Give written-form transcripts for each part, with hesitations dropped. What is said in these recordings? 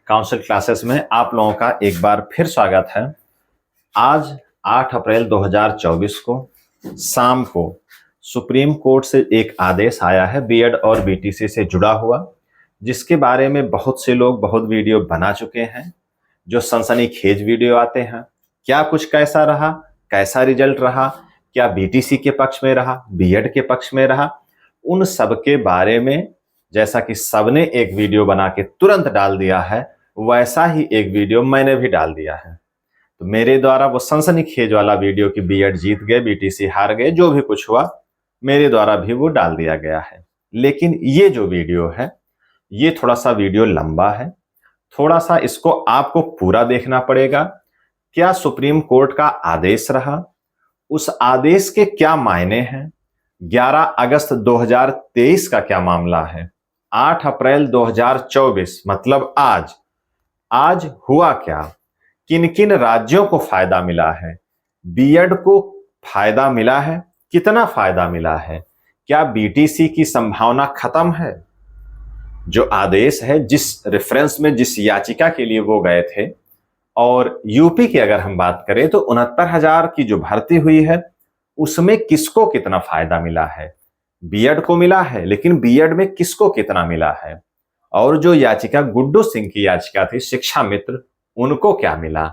Council classes में आप लोगों का एक बार फिर स्वागत है। आज 8 अप्रैल 2024 को शाम को सुप्रीम कोर्ट से एक आदेश आया है बीएड और बीटीसी से जुड़ा हुआ, जिसके बारे में बहुत से लोग बहुत वीडियो बना चुके हैं। जो सनसनीखेज वीडियो आते हैं, क्या कुछ कैसा रहा, कैसा रिजल्ट रहा, क्या बीटीसी के पक्ष में रहा, बीएड के पक्ष में रहा, उन सब के बारे में जैसा कि सबने एक वीडियो बना के तुरंत डाल दिया है, वैसा ही एक वीडियो मैंने भी डाल दिया है। तो मेरे द्वारा वो सनसनीखेज वाला वीडियो कि बीएड जीत गए, बीटीसी हार गए, जो भी कुछ हुआ मेरे द्वारा भी वो डाल दिया गया है। लेकिन ये जो वीडियो है, ये थोड़ा सा वीडियो लंबा है, थोड़ा सा इसको आपको पूरा देखना पड़ेगा। क्या सुप्रीम कोर्ट का आदेश रहा, उस आदेश के क्या मायने हैं, 11 अगस्त 2023 का क्या मामला है, 8 अप्रैल 2024 मतलब आज हुआ क्या, किन किन राज्यों को फायदा मिला है, बीएड को फायदा मिला है, कितना फायदा मिला है, क्या बीटीसी की संभावना खत्म है। जो आदेश है, जिस रेफरेंस में जिस याचिका के लिए वो गए थे, और यूपी की अगर हम बात करें तो 69,000 की जो भर्ती हुई है उसमें किसको कितना फायदा मिला है, बीएड को मिला है, लेकिन बीएड में किसको कितना मिला है, और जो याचिका गुड्डू सिंह की याचिका थी शिक्षा मित्र, उनको क्या मिला।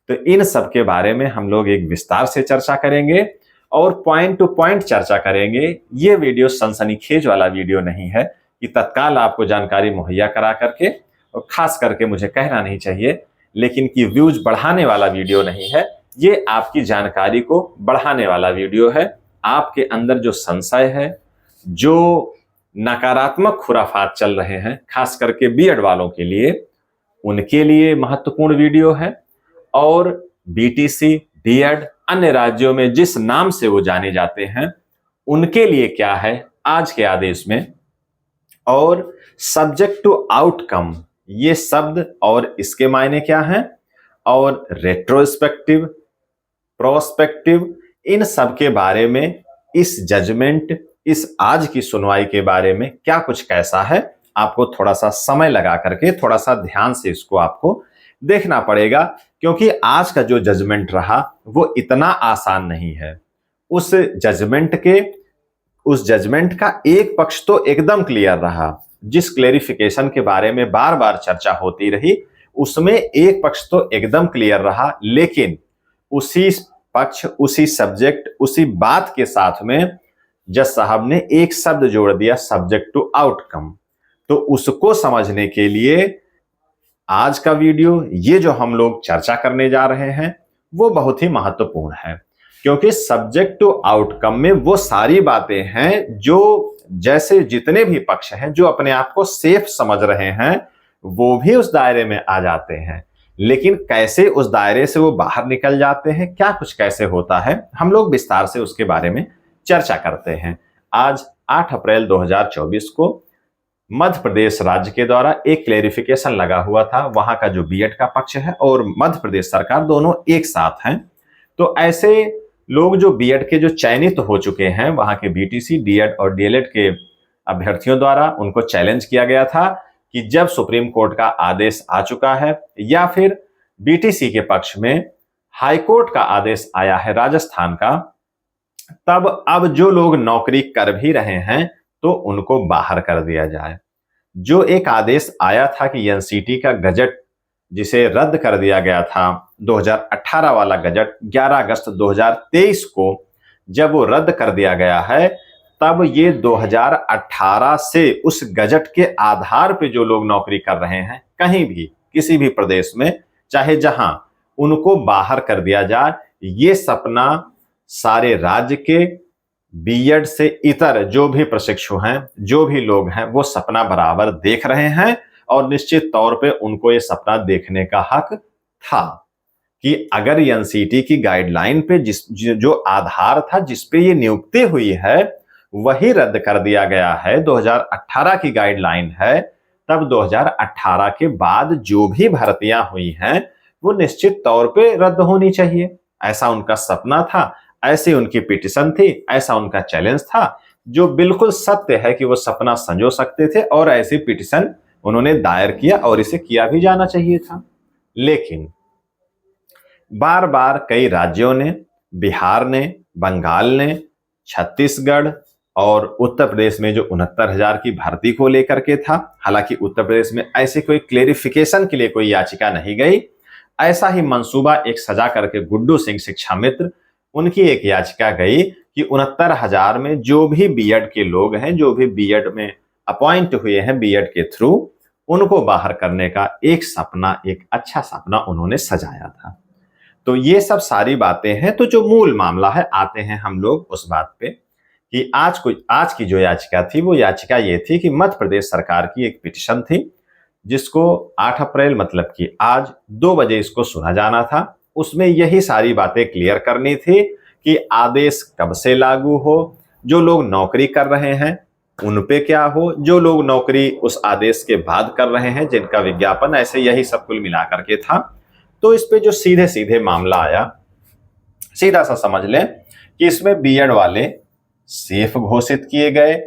तो इन सब के बारे में हम लोग एक विस्तार से चर्चा करेंगे और पॉइंट टू पॉइंट चर्चा करेंगे। ये वीडियो सनसनीखेज वाला वीडियो नहीं है कि तत्काल आपको जानकारी मुहैया करा करके, और खास करके मुझे कहना नहीं चाहिए, लेकिन कि व्यूज बढ़ाने वाला वीडियो नहीं है। ये आपकी जानकारी को बढ़ाने वाला वीडियो है। आपके अंदर जो संशय है, जो नकारात्मक खुराफात चल रहे हैं, खास करके बीएड वालों के लिए, उनके लिए महत्वपूर्ण वीडियो है। और बीटीसी, बीएड, अन्य राज्यों में जिस नाम से वो जाने जाते हैं, उनके लिए क्या है आज के आदेश में, और सब्जेक्ट टू आउटकम ये शब्द और इसके मायने क्या हैं, और रेट्रोस्पेक्टिव, प्रोस्पेक्टिव, इन सब के बारे में, इस जजमेंट, इस आज की सुनवाई के बारे में क्या कुछ कैसा है, आपको थोड़ा सा समय लगा करके थोड़ा सा ध्यान से इसको आपको देखना पड़ेगा। क्योंकि आज का जो जजमेंट रहा वो इतना आसान नहीं है। उस जजमेंट का एक पक्ष तो एकदम क्लियर रहा, जिस क्लेरिफिकेशन के बारे में बार बार चर्चा होती रही उसमें एक पक्ष तो एकदम क्लियर रहा, लेकिन उसी पक्ष, उसी सब्जेक्ट, उसी बात के साथ में जज साहब ने एक शब्द जोड़ दिया, सब्जेक्ट टू आउटकम। तो उसको समझने के लिए आज का वीडियो, ये जो हम लोग चर्चा करने जा रहे हैं, वो बहुत ही महत्वपूर्ण है। क्योंकि सब्जेक्ट टू आउटकम में वो सारी बातें हैं जो, जैसे जितने भी पक्ष हैं जो अपने आप को सेफ समझ रहे हैं, वो भी उस दायरे में आ जाते हैं। लेकिन कैसे उस दायरे से वो बाहर निकल जाते हैं, क्या कुछ कैसे होता है, हम लोग विस्तार से उसके बारे में चर्चा करते हैं। आज 8 अप्रैल 2024 को मध्य प्रदेश राज्य के द्वारा एक क्लेरिफिकेशन लगा हुआ था। वहां का जो बीएड का पक्ष है और मध्य प्रदेश सरकार दोनों एक साथ हैं। तो ऐसे लोग जो बीएड के जो चयनित हो चुके हैं, वहां के बीटीसी, डीएड और डीएलएड के अभ्यर्थियों द्वारा उनको चैलेंज किया गया था कि जब सुप्रीम कोर्ट का आदेश आ चुका है, या फिर बीटीसी के पक्ष में हाई कोर्ट का आदेश आया है राजस्थान का, तब अब जो लोग नौकरी कर भी रहे हैं तो उनको बाहर कर दिया जाए। जो एक आदेश आया था कि एनसीटी का गजट जिसे रद्द कर दिया गया था, 2018 वाला गजट 11 अगस्त 2023 को जब वो रद्द कर दिया गया है, तब ये 2018 से उस गजट के आधार पे जो लोग नौकरी कर रहे हैं कहीं भी, किसी भी प्रदेश में, चाहे जहां, उनको बाहर कर दिया जाए। ये सपना सारे राज्य के बीएड से इतर जो भी प्रशिक्षु हैं, जो भी लोग हैं, वो सपना बराबर देख रहे हैं, और निश्चित तौर पे उनको ये सपना देखने का हक था कि अगर एनसीटी की गाइडलाइन पे जो आधार था जिस पे ये नियुक्ति हुई है वही रद्द कर दिया गया है, 2018 की गाइडलाइन है, तब 2018 के बाद जो भी भर्तियां हुई हैं वो निश्चित तौर पे रद्द होनी चाहिए। ऐसा उनका सपना था, ऐसी उनकी पिटीशन थी, ऐसा उनका चैलेंज था, जो बिल्कुल सत्य है कि वो सपना संजो सकते थे और ऐसी पिटीशन उन्होंने दायर किया और इसे किया भी जाना चाहिए था। लेकिन बार बार कई राज्यों ने, बिहार ने, बंगाल ने, छत्तीसगढ़ और उत्तर प्रदेश में जो 69,000 की भर्ती को लेकर के था, हालांकि उत्तर प्रदेश में ऐसे कोई क्लेरिफिकेशन के लिए कोई याचिका नहीं गई, ऐसा ही मंसूबा एक सजा करके गुड्डू सिंह शिक्षा मित्र, उनकी एक याचिका गई कि 69,000 में जो भी बीएड के लोग हैं, जो भी बीएड में अपॉइंट हुए हैं बीएड के थ्रू, उनको बाहर करने का एक सपना, एक अच्छा सपना उन्होंने सजाया था। तो ये सब सारी बातें हैं। तो जो मूल मामला है, आते हैं हम लोग उस बात पे कि आज की जो याचिका थी, वो याचिका ये थी कि मध्य प्रदेश सरकार की एक पिटीशन थी, जिसको 8 अप्रैल मतलब कि आज 2 बजे इसको सुना जाना था। उसमें यही सारी बातें क्लियर करनी थी कि आदेश कब से लागू हो, जो लोग नौकरी कर रहे हैं उन पे क्या हो, जो लोग नौकरी उस आदेश के बाद कर रहे हैं, जिनका विज्ञापन, ऐसे यही सब कुल मिलाकर के था। तो इस पे जो सीधे सीधे मामला आया, सीधा सा समझ लें कि इसमें बीएड वाले सेफ घोषित किए गए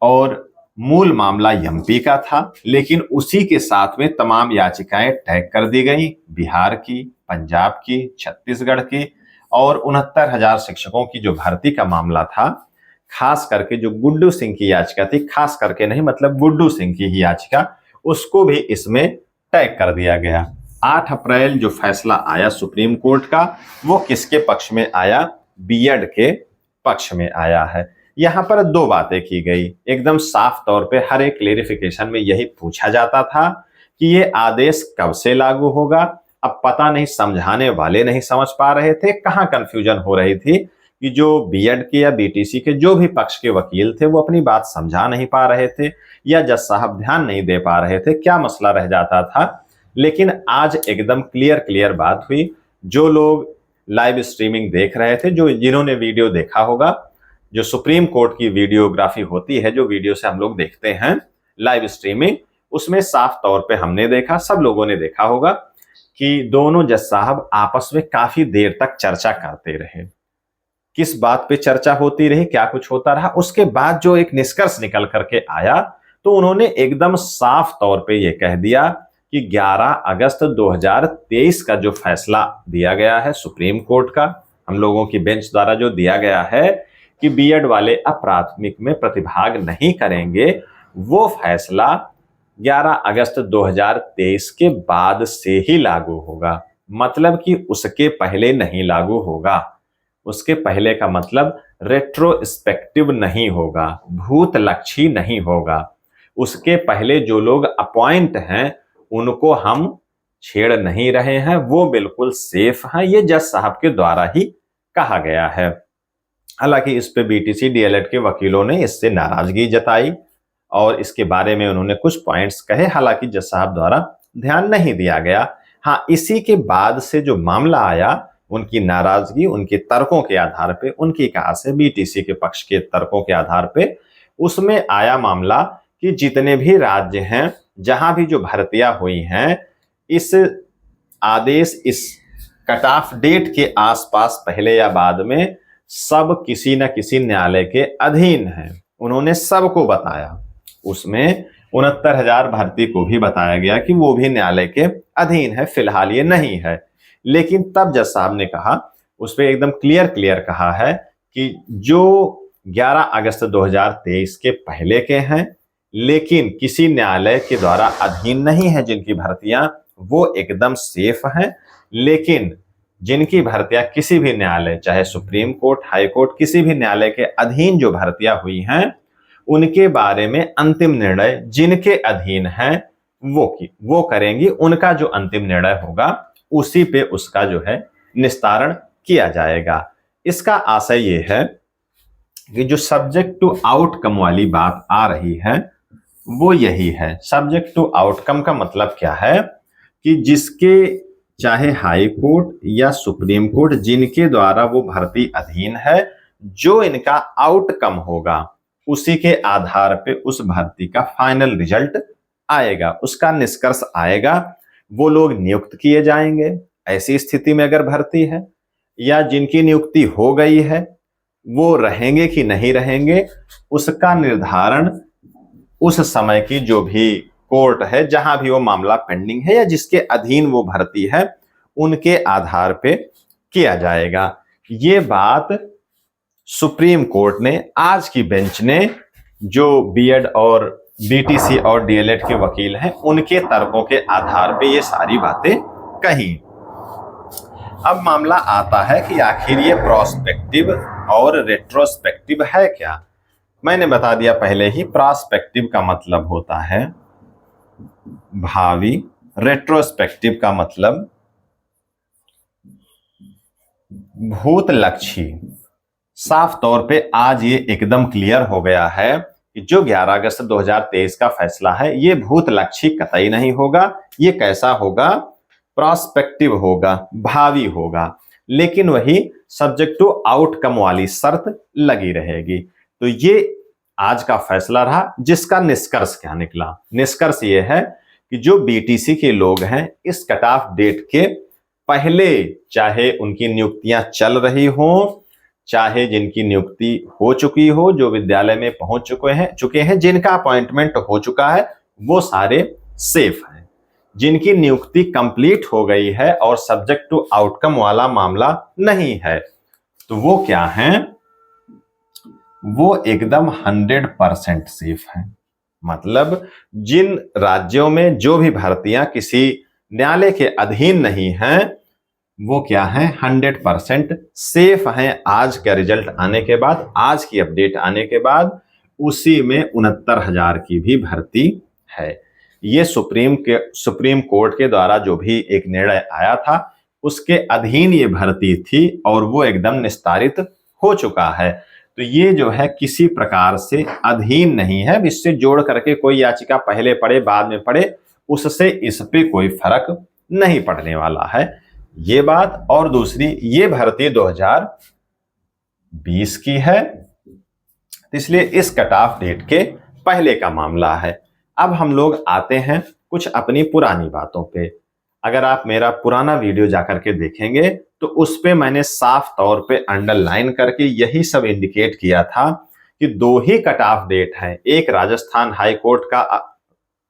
और मूल मामला एमपी का था, लेकिन उसी के साथ में तमाम याचिकाएं टैग कर दी गई, बिहार की, पंजाब की, छत्तीसगढ़ की, और 69,000 शिक्षकों की जो भर्ती का मामला था, खास करके जो गुड्डू सिंह की याचिका थी, खास करके नहीं मतलब गुड्डू सिंह की ही याचिका, उसको भी इसमें टैग कर दिया गया। 8 अप्रैल जो फैसला आया सुप्रीम कोर्ट का, वो किसके पक्ष में आया? बीएड के पक्ष में आया है। यहां पर 2 बातें की गई, एकदम साफ तौर पे हर एक क्लेरिफिकेशन में यही पूछा जाता था कि ये आदेश कब से लागू होगा। अब पता नहीं, समझाने वाले नहीं समझ पा रहे थे, कहां कंफ्यूजन हो रही थी कि जो बीएड के या बीटीसी के जो भी पक्ष के वकील थे, वो अपनी बात समझा नहीं पा रहे थे, या जज साहब ध्यान नहीं दे पा रहे थे, क्या मसला रह जाता था। लेकिन आज एकदम क्लियर बात हुई। जो लोग लाइव स्ट्रीमिंग देख रहे थे, जिन्होंने वीडियो देखा होगा, जो सुप्रीम कोर्ट की वीडियोग्राफी होती है, जो वीडियो से हम लोग देखते हैं लाइव स्ट्रीमिंग, उसमें साफ तौर पे हमने देखा, सब लोगों ने देखा होगा कि दोनों जज साहब आपस में काफी देर तक चर्चा करते रहे। किस बात पे चर्चा होती रही, क्या कुछ होता रहा, उसके बाद जो एक निष्कर्ष निकल करके आया, तो उन्होंने एकदम साफ तौर पे ये कह दिया कि 11 अगस्त 2023 का जो फैसला दिया गया है सुप्रीम कोर्ट का, हम लोगों की बेंच द्वारा जो दिया गया है कि बीएड वाले अब प्राथमिक में प्रतिभाग नहीं करेंगे, वो फैसला 11 अगस्त 2023 के बाद से ही लागू होगा। मतलब कि उसके पहले नहीं लागू होगा। उसके पहले का मतलब रेट्रोस्पेक्टिव नहीं होगा, भूतलक्षी नहीं होगा। उसके पहले जो लोग अपॉइंट हैं उनको हम छेड़ नहीं रहे हैं, वो बिल्कुल सेफ हैं, ये जज साहब के द्वारा ही कहा गया है। हालांकि इस पे बीटीसी डीएलएड के वकीलों ने इससे नाराजगी जताई और इसके बारे में उन्होंने कुछ पॉइंट्स कहे, हालांकि जज साहब द्वारा ध्यान नहीं दिया गया। हाँ, इसी के बाद से जो मामला आया, उनकी नाराजगी, उनके तर्कों के आधार पे, उनकी कहा से बीटीसी के पक्ष के तर्कों के आधार पे, उसमें आया मामला कि जितने भी राज्य हैं, जहां भी जो भर्तियां हुई हैं, इस आदेश, इस कट ऑफ डेट के आसपास पहले या बाद में सब किसी न किसी न्यायालय के अधीन हैं। उन्होंने सबको बताया, उसमें 69,000 भर्ती को भी बताया गया कि वो भी न्यायालय के अधीन है, फिलहाल ये नहीं है। लेकिन तब जज साहब ने कहा, उस पर एकदम क्लियर कहा है कि जो 11 अगस्त 2023 के पहले के हैं, लेकिन किसी न्यायालय के द्वारा अधीन नहीं है जिनकी भर्तियां, वो एकदम सेफ हैं। लेकिन जिनकी भर्तियां किसी भी न्यायालय, चाहे सुप्रीम कोर्ट, हाई कोर्ट, किसी भी न्यायालय के अधीन जो भर्तियां हुई हैं, उनके बारे में अंतिम निर्णय जिनके अधीन है वो करेंगी। उनका जो अंतिम निर्णय होगा उसी पे उसका जो है निस्तारण किया जाएगा। इसका आशय ये है कि जो सब्जेक्ट टू आउटकम वाली बात आ रही है वो यही है। सब्जेक्ट टू आउटकम का मतलब क्या है कि जिसके, चाहे हाई कोर्ट या सुप्रीम कोर्ट, जिनके द्वारा वो भर्ती अधीन है, जो इनका आउटकम होगा उसी के आधार पे उस भर्ती का फाइनल रिजल्ट आएगा, उसका निष्कर्ष आएगा। वो लोग नियुक्त किए जाएंगे ऐसी स्थिति में अगर भर्ती है, या जिनकी नियुक्ति हो गई है वो रहेंगे कि नहीं रहेंगे, उसका निर्धारण उस समय की जो भी कोर्ट है जहां भी वो मामला पेंडिंग है या जिसके अधीन वो भर्ती है, उनके आधार पे किया जाएगा। ये बात सुप्रीम कोर्ट ने आज की बेंच ने जो बीएड और बीटीसी और डीएलएड के वकील हैं उनके तर्कों के आधार पे ये सारी बातें कही। अब मामला आता है कि आखिर ये प्रोस्पेक्टिव और रेट्रोस्पेक्टिव है क्या। मैंने बता दिया पहले ही, प्रोस्पेक्टिव का मतलब होता है भावी, रेट्रोस्पेक्टिव का मतलब भूतलक्षी। साफ तौर पे आज ये एकदम क्लियर हो गया है कि जो 11 अगस्त 2023 का फैसला है ये भूतलक्षी कतई नहीं होगा। ये कैसा होगा? प्रोस्पेक्टिव होगा, भावी होगा, लेकिन वही सब्जेक्ट टू आउटकम वाली शर्त लगी रहेगी। तो ये आज का फैसला रहा, जिसका निष्कर्ष क्या निकला? निष्कर्ष ये है कि जो बीटीसी के लोग हैं इस कट ऑफ डेट के पहले, चाहे उनकी नियुक्तियां चल रही हो, चाहे जिनकी नियुक्ति हो चुकी हो, जो विद्यालय में पहुंच चुके हैं, जिनका अपॉइंटमेंट हो चुका है, वो सारे सेफ हैं। जिनकी नियुक्ति कंप्लीट हो गई है और सब्जेक्ट टू आउटकम वाला मामला नहीं है, तो वो क्या हैं? वो एकदम 100% सेफ हैं। मतलब जिन राज्यों में जो भी भर्तियां किसी न्यायालय के अधीन नहीं हैं, वो क्या है? 100% सेफ हैं। आज का रिजल्ट आने के बाद, आज की अपडेट आने के बाद, उसी में 69,000 की भी भर्ती है। ये सुप्रीम कोर्ट के द्वारा जो भी एक निर्णय आया था उसके अधीन ये भर्ती थी और वो एकदम निस्तारित हो चुका है। तो ये जो है किसी प्रकार से अधीन नहीं है। इससे जोड़ करके कोई याचिका पहले पढ़े बाद में पढ़े, उससे इस पे कोई फर्क नहीं पड़ने वाला है, ये बात। और दूसरी, ये भर्ती 2020 की है, इसलिए इस कट ऑफ डेट के पहले का मामला है। अब हम लोग आते हैं कुछ अपनी पुरानी बातों पे। अगर आप मेरा पुराना वीडियो जाकर के देखेंगे तो उस पे मैंने साफ तौर पे अंडरलाइन करके यही सब इंडिकेट किया था कि 2 ही कट ऑफ डेट है। एक राजस्थान हाई कोर्ट का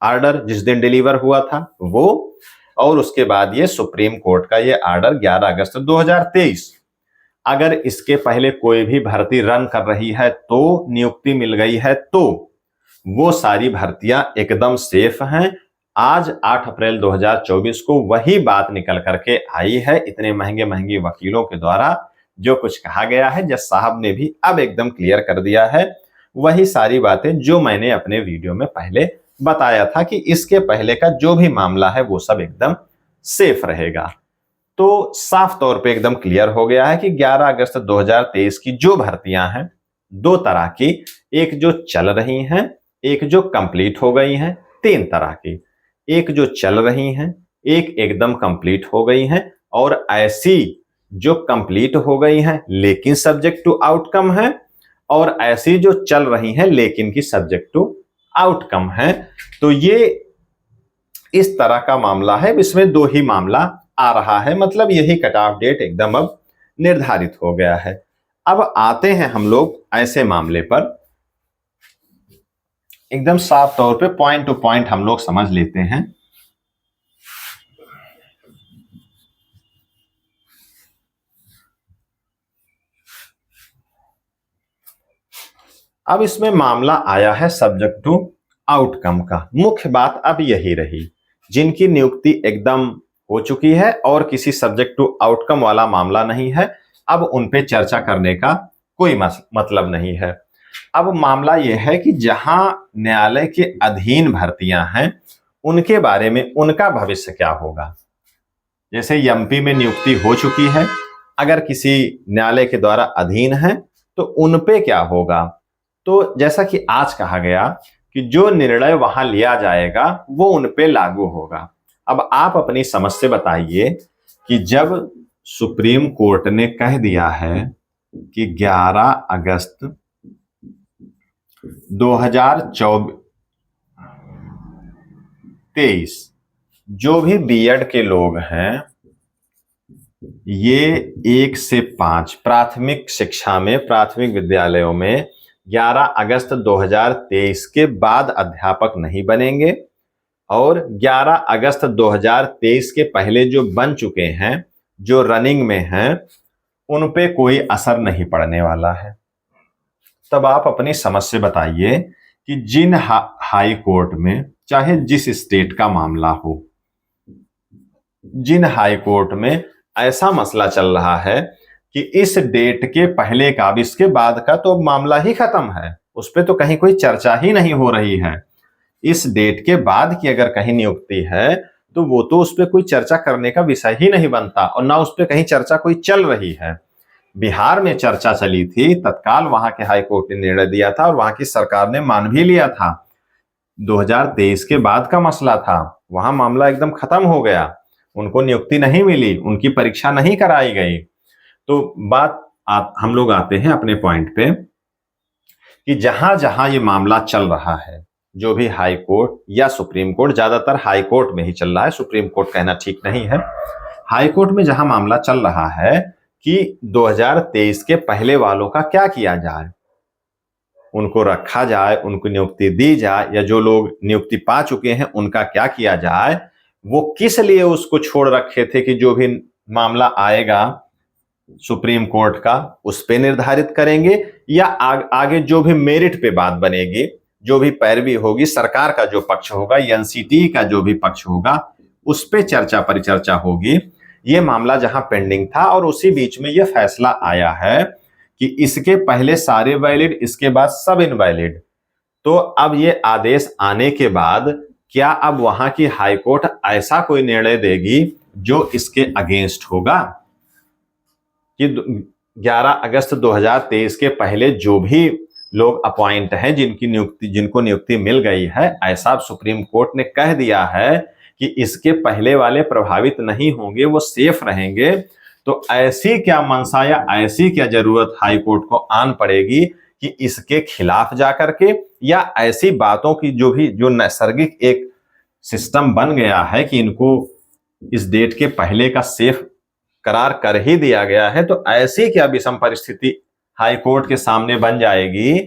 ऑर्डर जिस दिन डिलीवर हुआ था वो, और उसके बाद ये सुप्रीम कोर्ट का ये ऑर्डर 11 अगस्त 2023। अगर इसके पहले कोई भी भर्ती रन कर रही है तो नियुक्ति मिल गई है तो वो सारी भर्तियां एकदम सेफ हैं। आज 8 अप्रैल 2024 को वही बात निकल करके आई है इतने महंगे वकीलों के द्वारा। जो कुछ कहा गया है जज साहब ने भी अब एकदम क्लियर कर दिया है, वही सारी बातें जो मैंने अपने वीडियो में पहले बताया था कि इसके पहले का जो भी मामला है वो सब एकदम सेफ रहेगा। तो साफ तौर पे एकदम क्लियर हो गया है कि 11 अगस्त 2023 की जो भर्तियां हैं 2 तरह की, एक जो चल रही हैं, एक जो कंप्लीट हो गई हैं। 3 तरह की, एक जो चल रही हैं, एक एकदम कंप्लीट हो गई हैं, और ऐसी जो कंप्लीट हो गई हैं लेकिन सब्जेक्ट टू आउटकम है, और ऐसी जो चल रही हैं लेकिन की सब्जेक्ट टू आउटकम है। तो ये इस तरह का मामला है, इसमें 2 ही मामला आ रहा है। मतलब यही कट ऑफ डेट एकदम अब निर्धारित हो गया है। अब आते हैं हम लोग ऐसे मामले पर, एकदम साफ तौर पे पॉइंट टू पॉइंट हम लोग समझ लेते हैं। अब इसमें मामला आया है सब्जेक्ट टू आउटकम का। मुख्य बात अब यही रही, जिनकी नियुक्ति एकदम हो चुकी है और किसी सब्जेक्ट टू आउटकम वाला मामला नहीं है, अब उन पे चर्चा करने का कोई मतलब नहीं है। अब मामला यह है कि जहां न्यायालय के अधीन भर्तियां हैं उनके बारे में उनका भविष्य क्या होगा। जैसे एमपी में नियुक्ति हो चुकी है, अगर किसी न्यायालय के द्वारा अधीन है तो उन पे क्या होगा। तो जैसा कि आज कहा गया कि जो निर्णय वहां लिया जाएगा वो उन पे लागू होगा। अब आप अपनी समझ से बताइए कि जब सुप्रीम कोर्ट ने कह दिया है कि 11 अगस्त 2023 जो भी बीएड के लोग हैं ये 1 से 5 प्राथमिक शिक्षा में, प्राथमिक विद्यालयों में 11 अगस्त 2023 के बाद अध्यापक नहीं बनेंगे। और 11 अगस्त 2023 के पहले जो बन चुके हैं, जो रनिंग में हैं, उन पे कोई असर नहीं पड़ने वाला है। तब आप अपनी समझ से बताइए कि जिन हाई कोर्ट में चाहे जिस स्टेट का मामला हो, जिन हाई कोर्ट में ऐसा मसला चल रहा है कि इस डेट के पहले का, अब इसके बाद का तो मामला ही खत्म है, उस पर तो कहीं कोई चर्चा ही नहीं हो रही है। इस डेट के बाद की अगर कहीं नियुक्ति है तो वो तो उस पर कोई चर्चा करने का विषय ही नहीं बनता, और ना उस पर कहीं चर्चा कोई चल रही है। बिहार में चर्चा चली थी, तत्काल वहां के हाई कोर्ट ने निर्णय दिया था और वहां की सरकार ने मान भी लिया था। 2023 के बाद का मसला था, वहां मामला एकदम खत्म हो गया, उनको नियुक्ति नहीं मिली, उनकी परीक्षा नहीं कराई गई। तो बात हम लोग आते हैं अपने पॉइंट पे कि जहां जहां ये मामला चल रहा है, जो भी हाई कोर्ट या सुप्रीम कोर्ट, ज्यादातर हाई कोर्ट में ही चल रहा है, सुप्रीम कोर्ट कहना ठीक नहीं है, हाई कोर्ट में जहां मामला चल रहा है कि 2023 के पहले वालों का क्या किया जाए, उनको रखा जाए, उनको नियुक्ति दी जाए, या जो लोग नियुक्ति पा चुके हैं उनका क्या किया जाए, वो किस लिए उसको छोड़ रखे थे कि जो भी मामला आएगा सुप्रीम कोर्ट का उस पे निर्धारित करेंगे, या आगे जो भी मेरिट पे बात बनेगी, जो भी पैरवी होगी, सरकार का जो पक्ष होगा, एनसीटी का जो भी पक्ष होगा, उस पे चर्चा परिचर्चा होगी। ये मामला जहां पेंडिंग था और उसी बीच में ये फैसला आया है कि इसके पहले सारे वैलिड, इसके बाद सब इनवैलिड। तो अब ये आदेश आने के बाद क्या अब वहां की हाई कोर्ट ऐसा कोई निर्णय देगी जो इसके अगेंस्ट होगा कि 11 अगस्त 2023 के पहले जो भी लोग अपॉइंट हैं, जिनको नियुक्ति मिल गई है, ऐसा सुप्रीम कोर्ट ने कह दिया है कि इसके पहले वाले प्रभावित नहीं होंगे, वो सेफ रहेंगे। तो ऐसी क्या मंशा या ऐसी क्या जरूरत हाई कोर्ट को आन पड़ेगी कि इसके खिलाफ जाकर के, या ऐसी बातों की जो नैसर्गिक एक सिस्टम बन गया है कि इनको इस डेट के पहले का सेफ करार कर ही दिया गया है, तो ऐसी क्या विषम परिस्थिति हाई कोर्ट के सामने बन जाएगी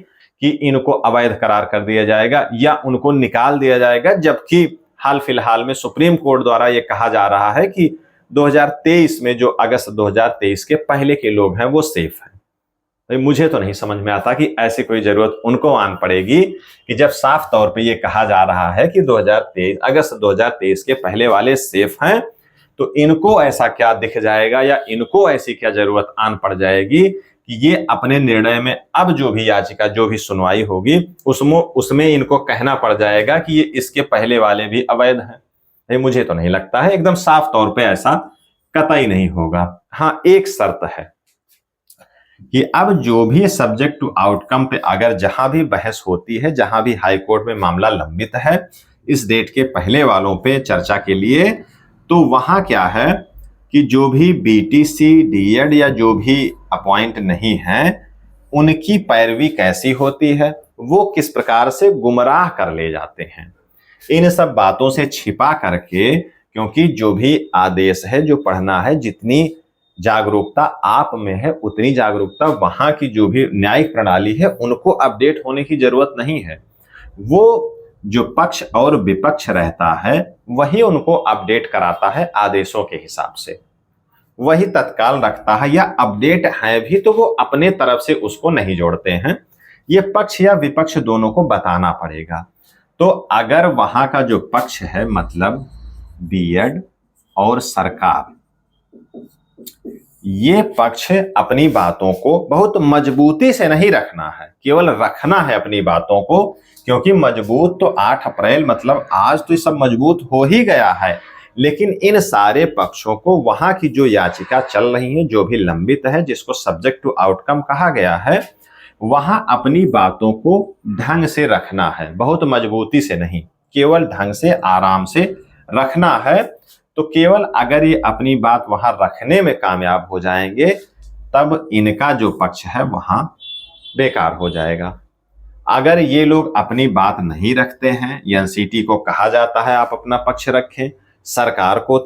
कि इनको अवैध करार कर दिया जाएगा या उनको निकाल दिया जाएगा, जबकि हाल फिलहाल में सुप्रीम कोर्ट द्वारा यह कहा जा रहा है कि 2023 में जो अगस्त 2023 के पहले के लोग हैं वो सेफ हैं। तो मुझे तो नहीं समझ में आता कि ऐसी कोई जरूरत उनको आन पड़ेगी कि जब साफ तौर पे ये कहा जा रहा है कि 2023 अगस्त 2023 के पहले वाले सेफ हैं, तो इनको ऐसा क्या दिख जाएगा या इनको ऐसी क्या जरूरत आन पड़ जाएगी कि ये अपने निर्णय में अब जो भी याचिका, जो भी सुनवाई होगी, उसमें इनको कहना पड़ जाएगा कि ये इसके पहले वाले भी अवैध हैं। मुझे तो नहीं लगता है, एकदम साफ तौर पे ऐसा कतई नहीं होगा। हाँ, एक शर्त है कि अब जो भी सब्जेक्ट टू आउटकम पे अगर जहां भी बहस होती है, जहां भी हाई कोर्ट में मामला लंबित है इस डेट के पहले वालों पे चर्चा के लिए, तो वहां क्या है कि जो भी बीटीसी, डीएड या जो भी अपॉइंट नहीं है, उनकी पैरवी कैसी होती है, वो किस प्रकार से गुमराह कर ले जाते हैं, इन सब बातों से छिपा करके, क्योंकि जो भी आदेश है, जो पढ़ना है, जितनी जागरूकता आप में है उतनी जागरूकता वहां की जो भी न्यायिक प्रणाली है उनको अपडेट होने की जरूरत नहीं है। वो जो पक्ष और विपक्ष रहता है वही उनको अपडेट कराता है आदेशों के हिसाब से, वही तत्काल रखता है, या अपडेट है भी तो वो अपने तरफ से उसको नहीं जोड़ते हैं, ये पक्ष या विपक्ष दोनों को बताना पड़ेगा। तो अगर वहां का जो पक्ष है, मतलब बीएड और सरकार, ये पक्ष अपनी बातों को बहुत मजबूती से नहीं रखना है, केवल रखना है अपनी बातों को, क्योंकि मजबूत तो 8 अप्रैल मतलब आज तो ये सब मजबूत हो ही गया है, लेकिन इन सारे पक्षों को वहां की जो याचिका चल रही है, जो भी लंबित है, जिसको सब्जेक्ट टू आउटकम कहा गया है, वहां अपनी बातों को ढंग से रखना है, बहुत मजबूती से नहीं, केवल ढंग से आराम से रखना है। तो केवल अगर ये अपनी बात वहां रखने में कामयाब हो जाएंगे तब इनका जो पक्ष है वहां बेकार हो जाएगा। अगर ये लोग अपनी बात नहीं रखते हैं, एनसीटी को कहा जाता है आप अपना पक्ष रखें, सरकार को,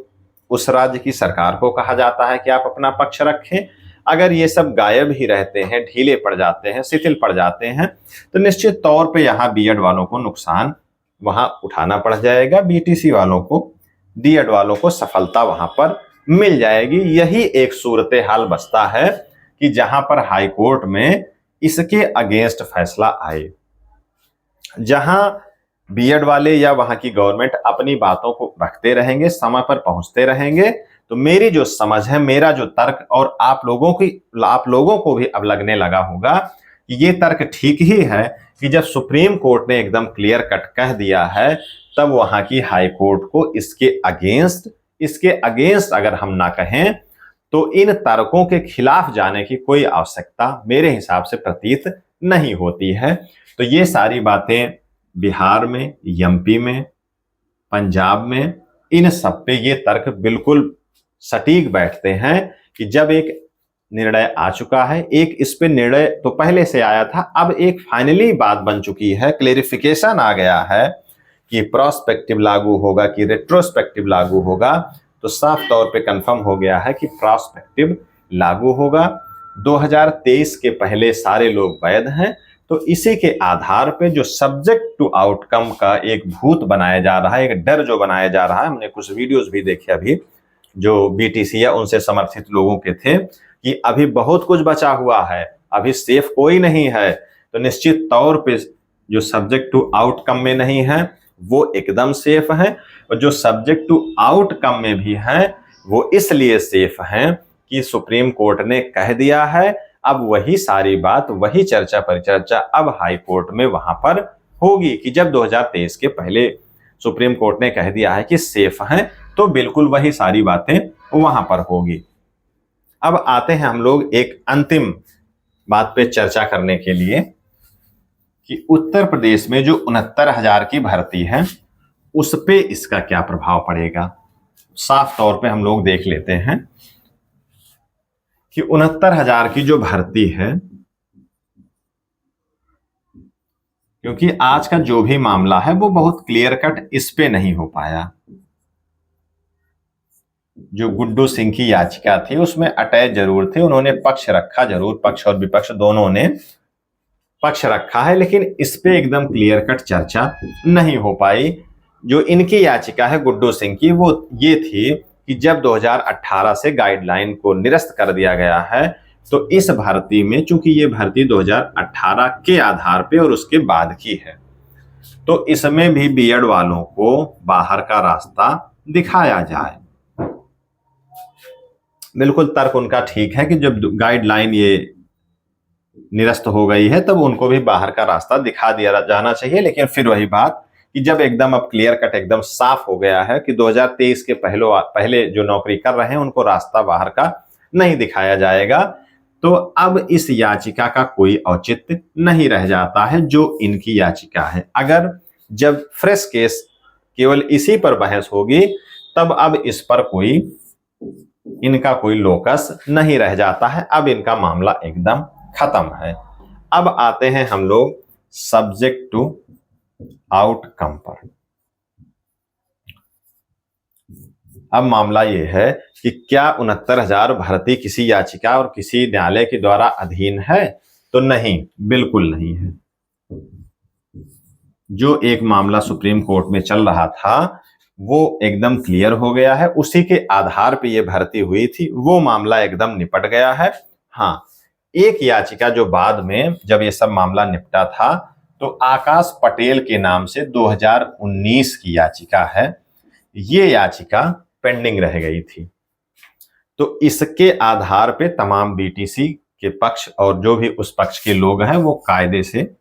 उस राज्य की सरकार को कहा जाता है कि आप अपना पक्ष रखें, अगर ये सब गायब ही रहते हैं, ढीले पड़ जाते हैं, शिथिल पड़ जाते हैं, तो निश्चित तौर पे यहाँ बीएड वालों को नुकसान वहां उठाना पड़ जाएगा बीटीसी वालों को, बीएड वालों को सफलता वहां पर मिल जाएगी। यही एक सूरत हाल बचता है कि जहां पर हाई कोर्ट में इसके अगेंस्ट फैसला आए, जहां बीएड वाले या वहां की गवर्नमेंट अपनी बातों को रखते रहेंगे, समय पर पहुंचते रहेंगे, तो मेरी जो समझ है, मेरा जो तर्क, और आप लोगों को भी अब लगने लगा होगा कि ये तर्क ठीक ही है कि जब सुप्रीम कोर्ट ने एकदम क्लियर कट कह दिया है, तब वहां की हाई कोर्ट को इसके अगेंस्ट अगर हम ना कहें तो इन तर्कों के खिलाफ जाने की कोई आवश्यकता मेरे हिसाब से प्रतीत नहीं होती है। तो ये सारी बातें बिहार में, एमपी में, पंजाब में, इन सब पे ये तर्क बिल्कुल सटीक बैठते हैं कि जब एक निर्णय आ चुका है, एक इस पे निर्णय तो पहले से आया था, अब एक फाइनली बात बन चुकी है, क्लेरिफिकेशन आ गया है कि प्रोस्पेक्टिव लागू होगा कि रेट्रोस्पेक्टिव लागू होगा, तो साफ तौर पे कंफर्म हो गया है कि प्रोस्पेक्टिव लागू होगा। 2023 के पहले सारे लोग वैध हैं। तो इसी के आधार पे जो सब्जेक्ट टू आउटकम का एक भूत बनाया जा रहा है, एक डर जो बनाया जा रहा है, हमने कुछ वीडियोस भी देखे अभी जो बीटीसी या उनसे समर्थित लोगों के थे कि अभी बहुत कुछ बचा हुआ है, अभी सेफ कोई नहीं है। तो निश्चित तौर पे जो सब्जेक्ट टू आउटकम में नहीं है वो एकदम सेफ है, और जो सब्जेक्ट टू आउटकम में भी है वो इसलिए सेफ है कि सुप्रीम कोर्ट ने कह दिया है। अब वही सारी बात, वही चर्चा परिचर्चा अब हाई कोर्ट में वहां पर होगी कि जब 2023 के पहले सुप्रीम कोर्ट ने कह दिया है कि सेफ हैं, तो बिल्कुल वही सारी बातें वहां पर होगी। अब आते हैं हम लोग एक अंतिम बात पे चर्चा करने के लिए कि उत्तर प्रदेश में जो 69,000 की भर्ती है उस पे इसका क्या प्रभाव पड़ेगा। साफ तौर पे हम लोग देख लेते हैं कि 69,000 की जो भर्ती है, क्योंकि आज का जो भी मामला है वो बहुत क्लियर कट इस पे नहीं हो पाया। जो गुड्डू सिंह की याचिका थी उसमें अटैच जरूर थे, उन्होंने पक्ष रखा जरूर, पक्ष और विपक्ष दोनों ने पक्ष रखा है, लेकिन इस पे एकदम क्लियर कट चर्चा नहीं हो पाई। जो इनकी याचिका है गुड्डू सिंह की, वो ये थी कि जब 2018 से गाइडलाइन को निरस्त कर दिया गया है, तो इस भर्ती में, चूंकि ये भर्ती 2018 के आधार पे और उसके बाद की है, तो इसमें भी बीएड वालों को बाहर का रास्ता दिखाया जाए। बिल्कुल तर्क उनका ठीक है कि जब गाइडलाइन ये निरस्त हो गई है तब उनको भी बाहर का रास्ता दिखा दिया जाना चाहिए। लेकिन फिर वही बात कि जब एकदम अब क्लियर कट एकदम साफ हो गया है कि 2023 के पहले जो नौकरी कर रहे हैं उनको रास्ता बाहर का नहीं दिखाया जाएगा, तो अब इस याचिका का कोई औचित्य नहीं रह जाता है जो इनकी याचिका है। अगर जब फ्रेश केस केवल इसी पर बहस होगी तब अब इस पर इनका कोई लोकस नहीं रह जाता है, अब इनका मामला एकदम खत्म है। अब आते हैं हम लोग सब्जेक्ट टू आउटकम पर। अब मामला यह है कि क्या 69,000 भर्ती किसी याचिका और किसी न्यायालय के द्वारा अधीन है? तो नहीं, बिल्कुल नहीं है। जो एक मामला सुप्रीम कोर्ट में चल रहा था वो एकदम क्लियर हो गया है, उसी के आधार पे ये भर्ती हुई थी, वो मामला एकदम निपट गया है। हाँ, एक याचिका जो बाद में जब ये सब मामला निपटा था तो आकाश पटेल के नाम से 2019 की याचिका है, ये याचिका पेंडिंग रह गई थी। तो इसके आधार पे तमाम बीटीसी के पक्ष और जो भी उस पक्ष के लोग हैं वो कायदे से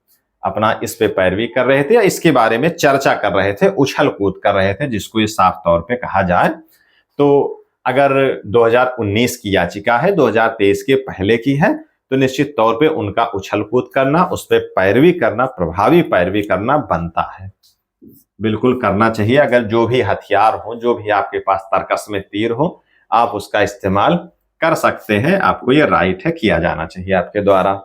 अपना इस पे पैरवी कर रहे थे या इसके बारे में चर्चा कर रहे थे, उछल कूद कर रहे थे, जिसको ये साफ तौर पे कहा जाए। तो अगर 2019 की याचिका है, 2023 के पहले की है, तो निश्चित तौर पे उनका उछल कूद करना, उस पर पैरवी करना, प्रभावी पैरवी करना बनता है, बिल्कुल करना चाहिए। अगर जो भी हथियार हो, जो भी आपके पास तर्कस में तीर हो, आप उसका इस्तेमाल कर सकते हैं, आपको ये राइट है, किया जाना चाहिए आपके द्वारा।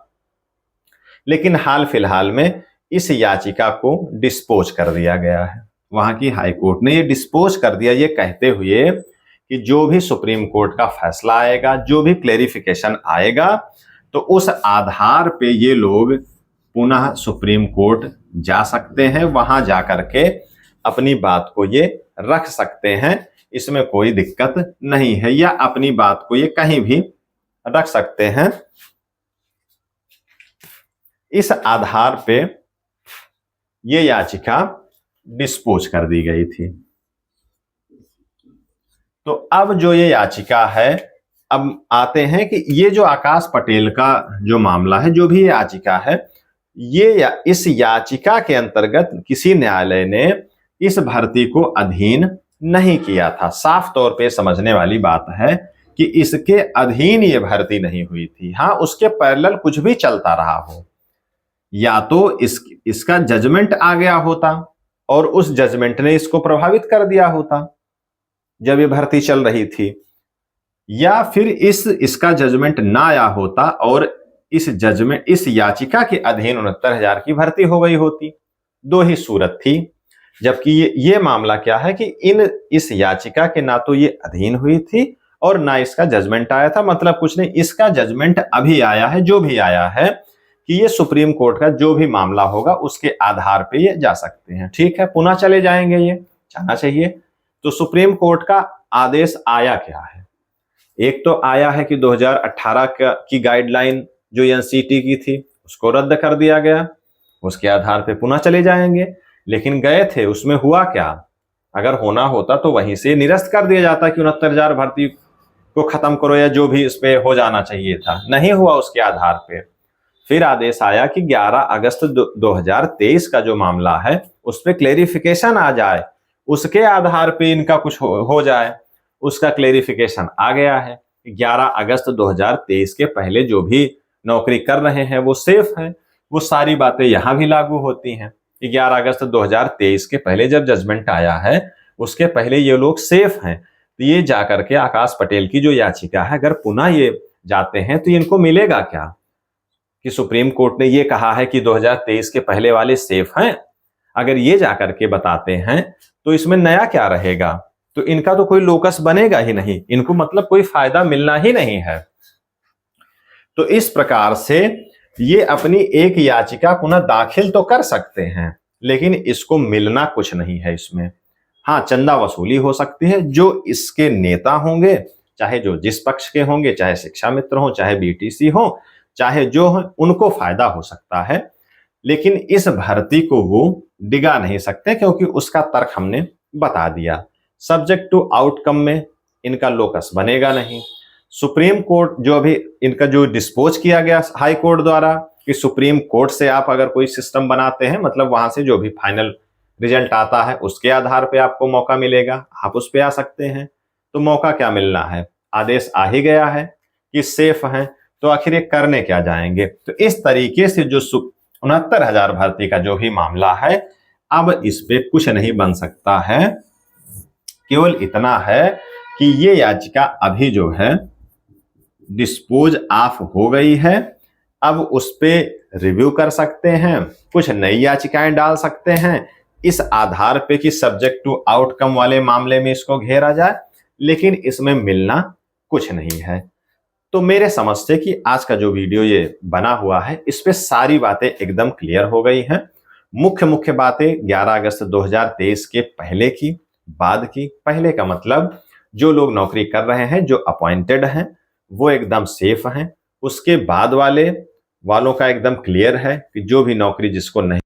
लेकिन हाल फिलहाल में इस याचिका को डिस्पोज कर दिया गया है, वहां की हाई कोर्ट ने ये डिस्पोज कर दिया, ये कहते हुए कि जो भी सुप्रीम कोर्ट का फैसला आएगा, जो भी क्लेरिफिकेशन आएगा, तो उस आधार पे ये लोग पुनः सुप्रीम कोर्ट जा सकते हैं, वहां जाकर के अपनी बात को ये रख सकते हैं, इसमें कोई दिक्कत नहीं है, या अपनी बात को ये कहीं भी रख सकते हैं। इस आधार पे ये याचिका डिस्पोज कर दी गई थी। तो अब जो ये याचिका है, अब आते हैं कि ये जो आकाश पटेल का जो मामला है, जो भी याचिका है, ये इस याचिका के अंतर्गत किसी न्यायालय ने इस भर्ती को अधीन नहीं किया था। साफ तौर पे समझने वाली बात है कि इसके अधीन ये भर्ती नहीं हुई थी। हाँ, उसके पैरेलल कुछ भी चलता रहा हो, या तो इसका जजमेंट आ गया होता और उस जजमेंट ने इसको प्रभावित कर दिया होता जब ये भर्ती चल रही थी, या फिर इसका जजमेंट ना आया होता और इस याचिका के अधीन 69,000 की भर्ती हो गई होती। दो ही सूरत थी। जबकि ये मामला क्या है कि इस याचिका के ना तो ये अधीन हुई थी और ना इसका जजमेंट आया था। मतलब कुछ नहीं, इसका जजमेंट अभी आया है, जो भी आया है कि ये सुप्रीम कोर्ट का जो भी मामला होगा उसके आधार पे ये जा सकते हैं। ठीक है, पुनः चले जाएंगे, ये जाना चाहिए। तो सुप्रीम कोर्ट का आदेश आया क्या है? एक तो आया है कि 2018 की गाइडलाइन जो एनसीटी की थी उसको रद्द कर दिया गया, उसके आधार पे पुनः चले जाएंगे। लेकिन गए थे, उसमें हुआ क्या? अगर होना होता तो वहीं से निरस्त कर दिया जाता कि 69,000 भर्ती को खत्म करो, या जो भी इस पे हो जाना चाहिए था। नहीं हुआ उसके आधार पे। फिर आदेश आया कि 11 अगस्त 2023 का जो मामला है उस पर क्लेरिफिकेशन आ जाए, उसके आधार पे इनका कुछ हो जाए। उसका क्लेरिफिकेशन आ गया है। 11 अगस्त 2023 के पहले जो भी नौकरी कर रहे हैं वो सेफ हैं। वो सारी बातें यहां भी लागू होती हैं कि 11 अगस्त 2023 के पहले जब जजमेंट आया है उसके पहले ये लोग सेफ हैं। तो ये जाकर के आकाश पटेल की जो याचिका है, अगर पुनः ये जाते हैं तो इनको मिलेगा क्या कि सुप्रीम कोर्ट ने ये कहा है कि 2023 के पहले वाले सेफ हैं। अगर ये जाकर के बताते हैं तो इसमें नया क्या रहेगा? तो इनका तो कोई लोकस बनेगा ही नहीं, इनको मतलब कोई फायदा मिलना ही नहीं है। तो इस प्रकार से ये अपनी एक याचिका पुनः दाखिल तो कर सकते हैं, लेकिन इसको मिलना कुछ नहीं है इसमें। हाँ, चंदा वसूली हो सकती है। जो इसके नेता होंगे, चाहे जो जिस पक्ष के होंगे, चाहे शिक्षा मित्र हो, चाहे बीटीसी हो, चाहे जो हो, उनको फायदा हो सकता है। लेकिन इस भर्ती को वो डिगा नहीं सकते, क्योंकि उसका तर्क हमने बता दिया। सब्जेक्ट टू आउटकम में इनका लोकस बनेगा नहीं। सुप्रीम कोर्ट जो अभी इनका जो डिस्पोज किया गया हाई कोर्ट द्वारा कि सुप्रीम कोर्ट से आप अगर कोई सिस्टम बनाते हैं, मतलब वहां से जो भी फाइनल रिजल्ट आता है उसके आधार पे आपको मौका मिलेगा, आप उस पे आ सकते हैं। तो मौका क्या मिलना है? आदेश आ ही गया है कि सेफ हैं, तो आखिर ये करने क्या जाएंगे? तो इस तरीके से जो 69,000 भर्ती का जो भी मामला है, अब इस पे कुछ नहीं बन सकता है। केवल इतना है कि ये याचिका अभी जो है डिस्पोज ऑफ हो गई है। अब उस पे रिव्यू कर सकते हैं, कुछ नई याचिकाएं डाल सकते हैं इस आधार पे कि सब्जेक्ट टू आउटकम वाले मामले में इसको घेरा जाए, लेकिन इसमें मिलना कुछ नहीं है। तो मेरे समझ से कि आज का जो वीडियो ये बना हुआ है, इस पे सारी बातें एकदम क्लियर हो गई हैं। मुख्य बातें 11 अगस्त 2023 के पहले की, बाद की। पहले का मतलब जो लोग नौकरी कर रहे हैं, जो अपॉइंटेड हैं, वो एकदम सेफ हैं। उसके बाद वालों का एकदम क्लियर है कि जो भी नौकरी जिसको नहीं